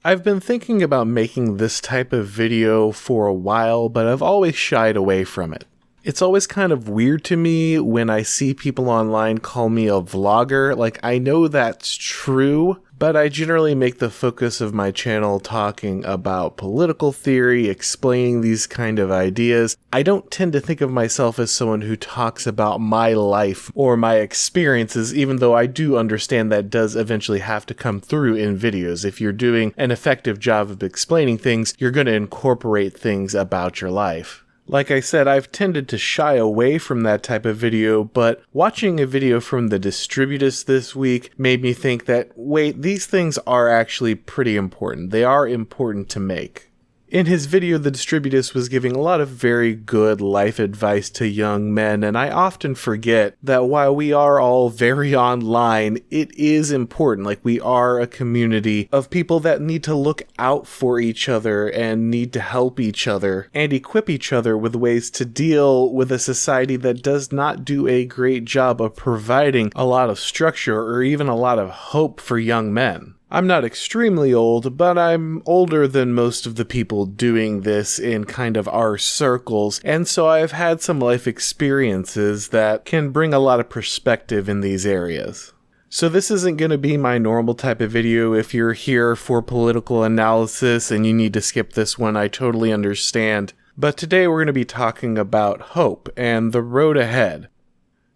I've been thinking about making this type of video for a while, but I've always shied away from it. It's always kind of weird to me when I see people online call me a vlogger. Like, I know that's true, but I generally make the focus of my channel talking about political theory, explaining these kind of ideas. I don't tend to think of myself as someone who talks about my life or my experiences, even though I do understand that does eventually have to come through in videos. If you're doing an effective job of explaining things, you're going to incorporate things about your life. Like I said, I've tended to shy away from that type of video, but watching a video from the Distributus this week made me think that, wait, these things are actually pretty important. They are important to make. In his video, the Distributus was giving a lot of very good life advice to young men, and I often forget that while we are all very online, it is important. Like, we are a community of people that need to look out for each other and need to help each other and equip each other with ways to deal with a society that does not do a great job of providing a lot of structure or even a lot of hope for young men. I'm not extremely old, but I'm older than most of the people doing this in kind of our circles, and so I've had some life experiences that can bring a lot of perspective in these areas. So this isn't going to be my normal type of video. If you're here for political analysis and you need to skip this one, I totally understand. But today we're going to be talking about hope and the road ahead.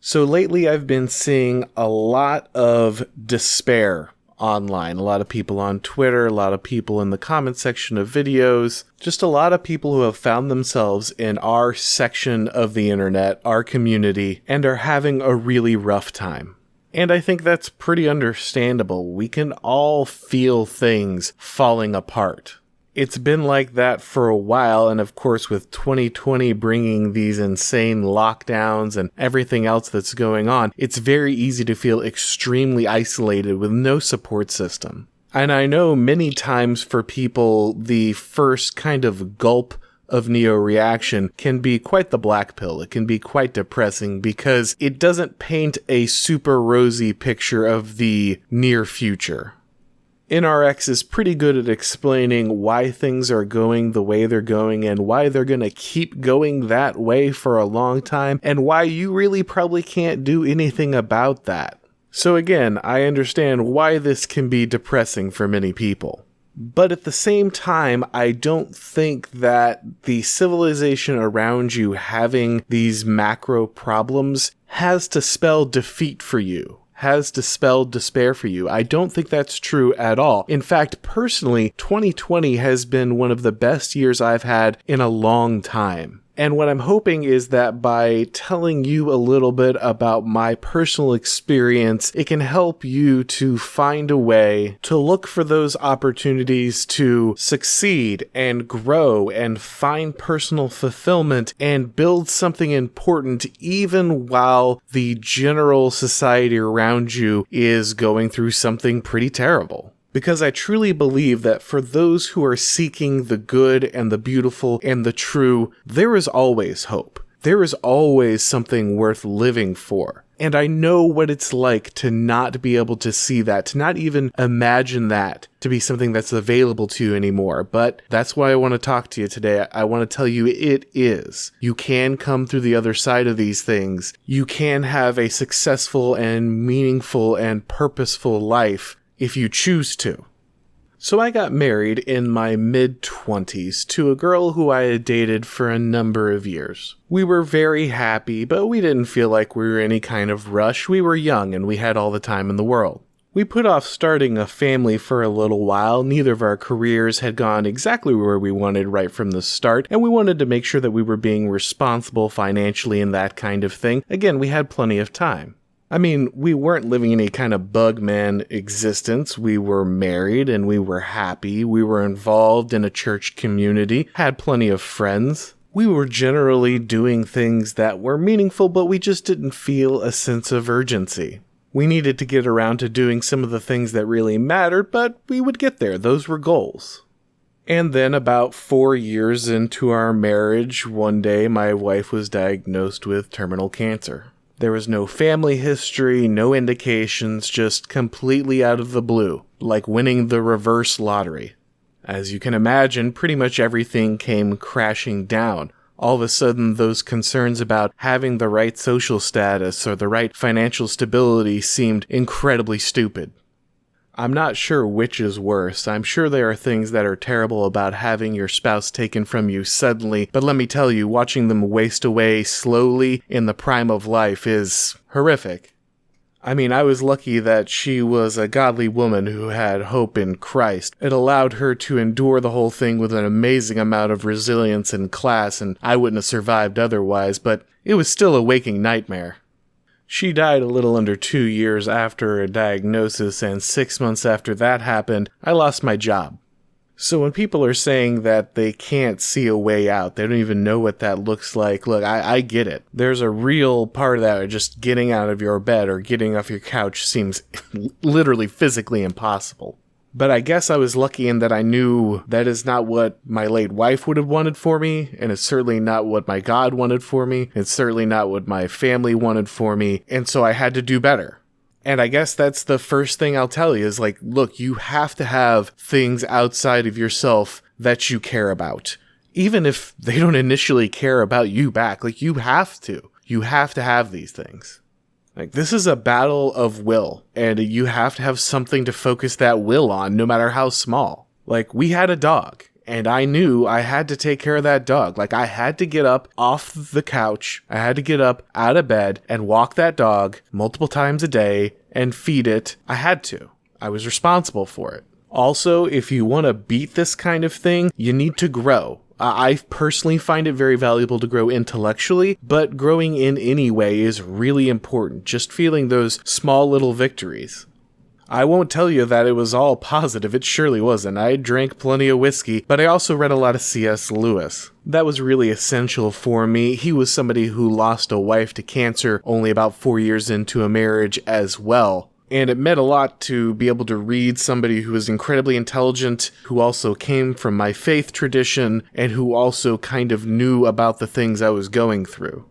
So lately I've been seeing a lot of despair online. A lot of people on Twitter, a lot of people in the comment section of videos, just a lot of people who have found themselves in our section of the internet, our community, and are having a really rough time. And I think that's pretty understandable. We can all feel things falling apart. It's been like that for a while, and of course with 2020 bringing these insane lockdowns and everything else that's going on, it's very easy to feel extremely isolated with no support system. And I know many times for people, the first kind of gulp of neo-reaction can be quite the black pill. It can be quite depressing because it doesn't paint a super rosy picture of the near future. NRX is pretty good at explaining why things are going the way they're going and why they're going to keep going that way for a long time and why you really probably can't do anything about that. So again, I understand why this can be depressing for many people. But at the same time, I don't think that the civilization around you having these macro problems has to spell defeat for you. Has to spell despair for you. I don't think that's true at all. In fact, personally, 2020 has been one of the best years I've had in a long time. And what I'm hoping is that by telling you a little bit about my personal experience, it can help you to find a way to look for those opportunities to succeed and grow and find personal fulfillment and build something important even while the general society around you is going through something pretty terrible. Because I truly believe that for those who are seeking the good and the beautiful and the true, there is always hope. There is always something worth living for. And I know what it's like to not be able to see that, to not even imagine that to be something that's available to you anymore. But that's why I want to talk to you today. I want to tell you it is. You can come through the other side of these things. You can have a successful and meaningful and purposeful life if you choose to. So I got married in my mid-20s to a girl who I had dated for a number of years. We were very happy, but we didn't feel like we were in any kind of rush. We were young and we had all the time in the world. We put off starting a family for a little while. Neither of our careers had gone exactly where we wanted right from the start, and we wanted to make sure that we were being responsible financially and that kind of thing. Again, we had plenty of time. I mean, we weren't living any kind of bugman existence. We were married and we were happy. We were involved in a church community, had plenty of friends. We were generally doing things that were meaningful, but we just didn't feel a sense of urgency. We needed to get around to doing some of the things that really mattered, but we would get there. Those were goals. And then about 4 years into our marriage, one day my wife was diagnosed with terminal cancer. There was no family history, no indications, just completely out of the blue, like winning the reverse lottery. As you can imagine, pretty much everything came crashing down. All of a sudden, those concerns about having the right social status or the right financial stability seemed incredibly stupid. I'm not sure which is worse. I'm sure there are things that are terrible about having your spouse taken from you suddenly, but let me tell you, watching them waste away slowly in the prime of life is horrific. I mean, I was lucky that she was a godly woman who had hope in Christ. It allowed her to endure the whole thing with an amazing amount of resilience and class, and I wouldn't have survived otherwise, but it was still a waking nightmare. She died a little under 2 years after a diagnosis, and 6 months after that happened, I lost my job. So when people are saying that they can't see a way out, they don't even know what that looks like, look, I get it. There's a real part of that where just getting out of your bed or getting off your couch seems literally physically impossible. But I guess I was lucky in that I knew that is not what my late wife would have wanted for me, and it's certainly not what my God wanted for me, it's certainly not what my family wanted for me, and so I had to do better. And I guess that's the first thing I'll tell you is like, look, you have to have things outside of yourself that you care about. Even if they don't initially care about you back, like you have to. You have to have these things. Like, this is a battle of will, and you have to have something to focus that will on, no matter how small. Like, we had a dog, and I knew I had to take care of that dog. Like, I had to get up off the couch, I had to get up out of bed and walk that dog multiple times a day and feed it. I had to. I was responsible for it. Also, if you want to beat this kind of thing, you need to grow. I personally find it very valuable to grow intellectually, but growing in any way is really important, just feeling those small little victories. I won't tell you that it was all positive, it surely wasn't. I drank plenty of whiskey, but I also read a lot of C.S. Lewis. That was really essential for me. He was somebody who lost a wife to cancer only about 4 years into a marriage as well. And it meant a lot to be able to read somebody who was incredibly intelligent, who also came from my faith tradition, and who also kind of knew about the things I was going through.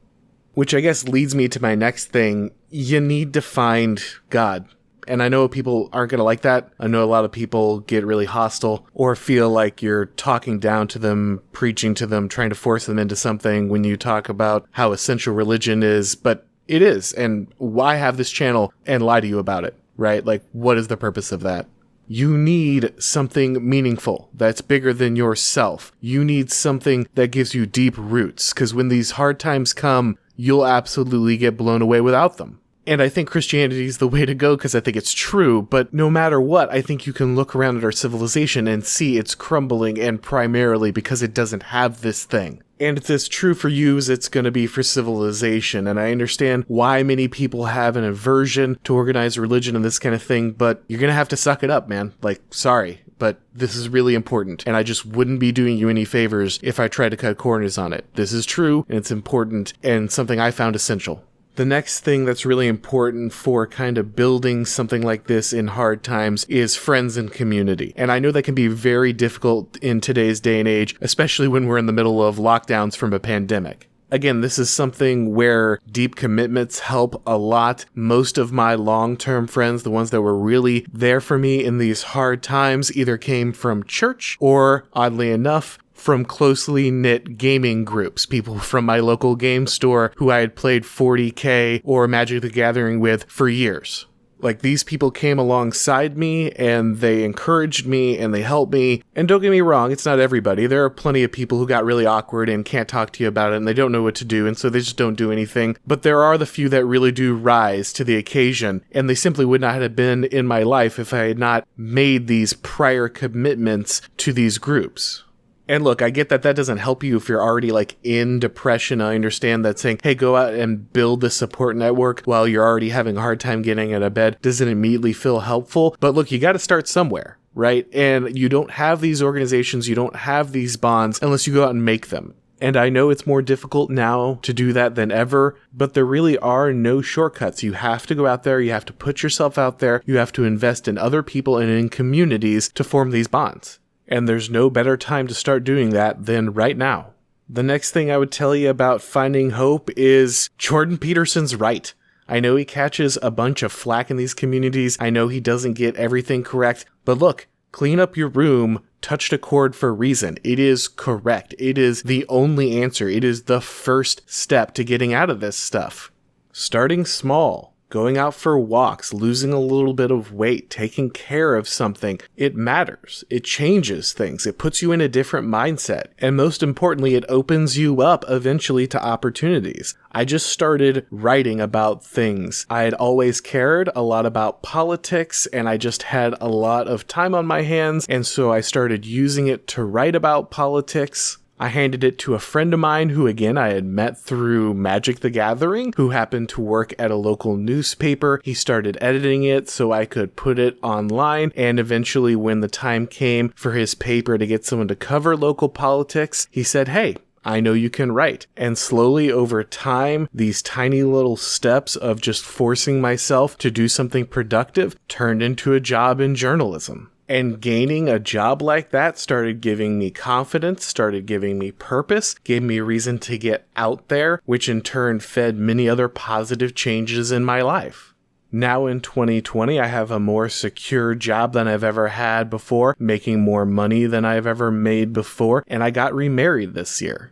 Which I guess leads me to my next thing. You need to find God. And I know people aren't going to like that. I know a lot of people get really hostile or feel like you're talking down to them, preaching to them, trying to force them into something when you talk about how essential religion is, but it is, and why have this channel and lie to you about it, right? Like, what is the purpose of that? You need something meaningful that's bigger than yourself. You need something that gives you deep roots, because when these hard times come, you'll absolutely get blown away without them. And I think Christianity is the way to go because I think it's true, but no matter what, I think you can look around at our civilization and see it's crumbling, and primarily because it doesn't have this thing. And it's as true for you as it's going to be for civilization, and I understand why many people have an aversion to organized religion and this kind of thing, but you're going to have to suck it up, man. Like, sorry, but this is really important, and I just wouldn't be doing you any favors if I tried to cut corners on it. This is true, and it's important, and something I found essential. The next thing that's really important for kind of building something like this in hard times is friends and community. And I know that can be very difficult in today's day and age, especially when we're in the middle of lockdowns from a pandemic. Again, this is something where deep commitments help a lot. Most of my long-term friends, the ones that were really there for me in these hard times, either came from church or, oddly enough, from closely knit gaming groups, people from my local game store who I had played 40K or Magic the Gathering with for years. Like, these people came alongside me and they encouraged me and they helped me. And don't get me wrong, it's not everybody. There are plenty of people who got really awkward and can't talk to you about it and they don't know what to do, and so they just don't do anything. But there are the few that really do rise to the occasion, and they simply would not have been in my life if I had not made these prior commitments to these groups. And look, I get that doesn't help you if you're already like in depression. I understand that saying, hey, go out and build this support network while you're already having a hard time getting out of bed doesn't immediately feel helpful. But look, you got to start somewhere, right? And you don't have these organizations, you don't have these bonds unless you go out and make them. And I know it's more difficult now to do that than ever, but there really are no shortcuts. You have to go out there, you have to put yourself out there, you have to invest in other people and in communities to form these bonds. And there's no better time to start doing that than right now. The next thing I would tell you about finding hope is Jordan Peterson's right. I know he catches a bunch of flack in these communities. I know he doesn't get everything correct. But look, clean up your room, touched a chord for a reason. It is correct. It is the only answer. It is the first step to getting out of this stuff. Starting small. Going out for walks, losing a little bit of weight, taking care of something, it matters. It changes things. It puts you in a different mindset. And most importantly, it opens you up eventually to opportunities. I just started writing about things. I had always cared a lot about politics, and I just had a lot of time on my hands, and so I started using it to write about politics. I handed it to a friend of mine who, again, I had met through Magic the Gathering, who happened to work at a local newspaper. He started editing it so I could put it online, and eventually when the time came for his paper to get someone to cover local politics, he said, "Hey, I know you can write." And slowly over time, these tiny little steps of just forcing myself to do something productive turned into a job in journalism. And gaining a job like that started giving me confidence, started giving me purpose, gave me a reason to get out there, which in turn fed many other positive changes in my life. Now in 2020, I have a more secure job than I've ever had before, making more money than I've ever made before, and I got remarried this year.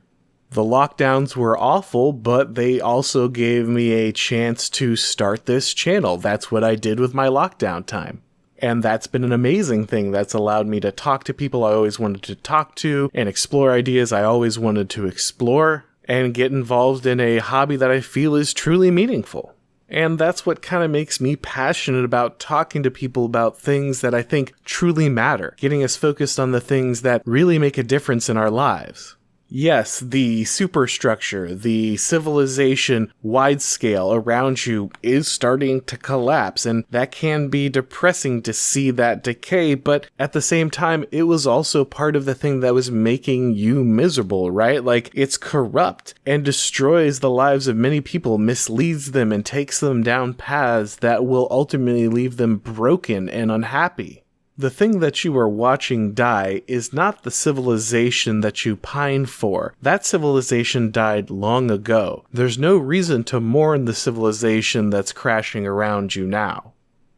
The lockdowns were awful, but they also gave me a chance to start this channel. That's what I did with my lockdown time. And that's been an amazing thing that's allowed me to talk to people I always wanted to talk to and explore ideas I always wanted to explore and get involved in a hobby that I feel is truly meaningful. And that's what kind of makes me passionate about talking to people about things that I think truly matter, getting us focused on the things that really make a difference in our lives. Yes, the superstructure, the civilization wide scale around you is starting to collapse, and that can be depressing to see that decay, but at the same time, it was also part of the thing that was making you miserable, right? Like, it's corrupt and destroys the lives of many people, misleads them, and takes them down paths that will ultimately leave them broken and unhappy. The thing that you are watching die is not the civilization that you pine for. That civilization died long ago. There's no reason to mourn the civilization that's crashing around you now.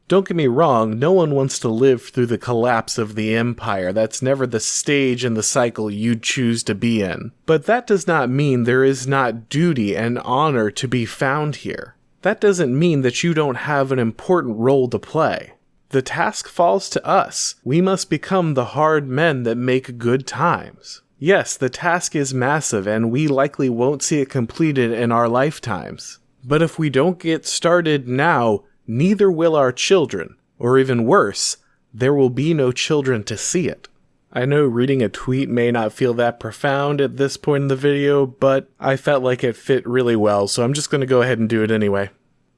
Don't get me wrong, no one wants to live through the collapse of the empire. That's never the stage in the cycle you'd choose to be in. But that does not mean there is not duty and honor to be found here. That doesn't mean that you don't have an important role to play. The task falls to us. We must become the hard men that make good times. Yes, the task is massive, and we likely won't see it completed in our lifetimes. But if we don't get started now, neither will our children. Or even worse, there will be no children to see it. I know reading a tweet may not feel that profound at this point in the video, but I felt like it fit really well, so I'm just going to go ahead and do it anyway.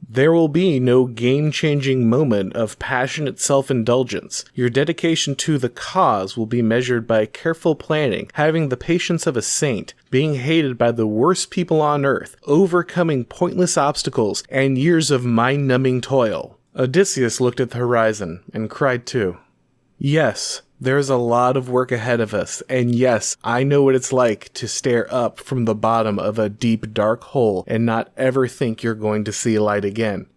There will be no game-changing moment of passionate self-indulgence. Your dedication to the cause will be measured by careful planning, having the patience of a saint, being hated by the worst people on earth, overcoming pointless obstacles, and years of mind-numbing toil. Odysseus looked at the horizon and cried too. Yes, there's a lot of work ahead of us, and yes, I know what it's like to stare up from the bottom of a deep, dark hole and not ever think you're going to see light again.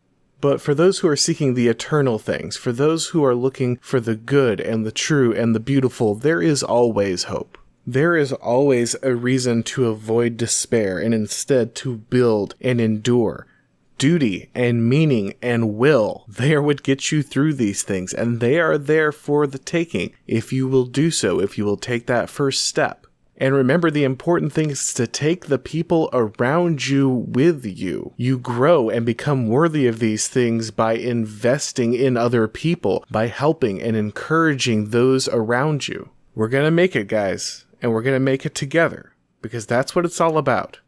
But for those who are seeking the eternal things, for those who are looking for the good and the true and the beautiful, there is always hope. There is always a reason to avoid despair and instead to build and endure. Duty and meaning and will, they are what get you through these things, and they are there for the taking if you will do so, if you will take that first step. And remember, the important thing is to take the people around you with you. You grow and become worthy of these things by investing in other people, by helping and encouraging those around you. We're gonna make it, guys, and we're gonna make it together, because that's what it's all about.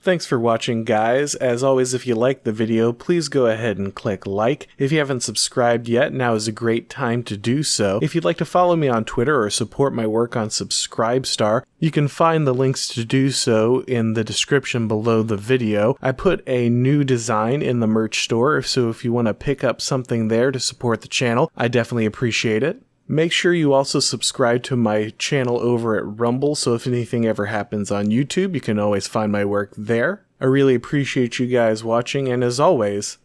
Thanks for watching, guys. As always, if you liked the video, please go ahead and click like. If you haven't subscribed yet, now is a great time to do so. If you'd like to follow me on Twitter or support my work on Subscribestar, you can find the links to do so in the description below the video. I put a new design in the merch store, so if you want to pick up something there to support the channel, I definitely appreciate it. Make sure you also subscribe to my channel over at Rumble, so if anything ever happens on YouTube, you can always find my work there. I really appreciate you guys watching, and as always,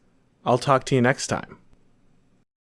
I'll talk to you next time.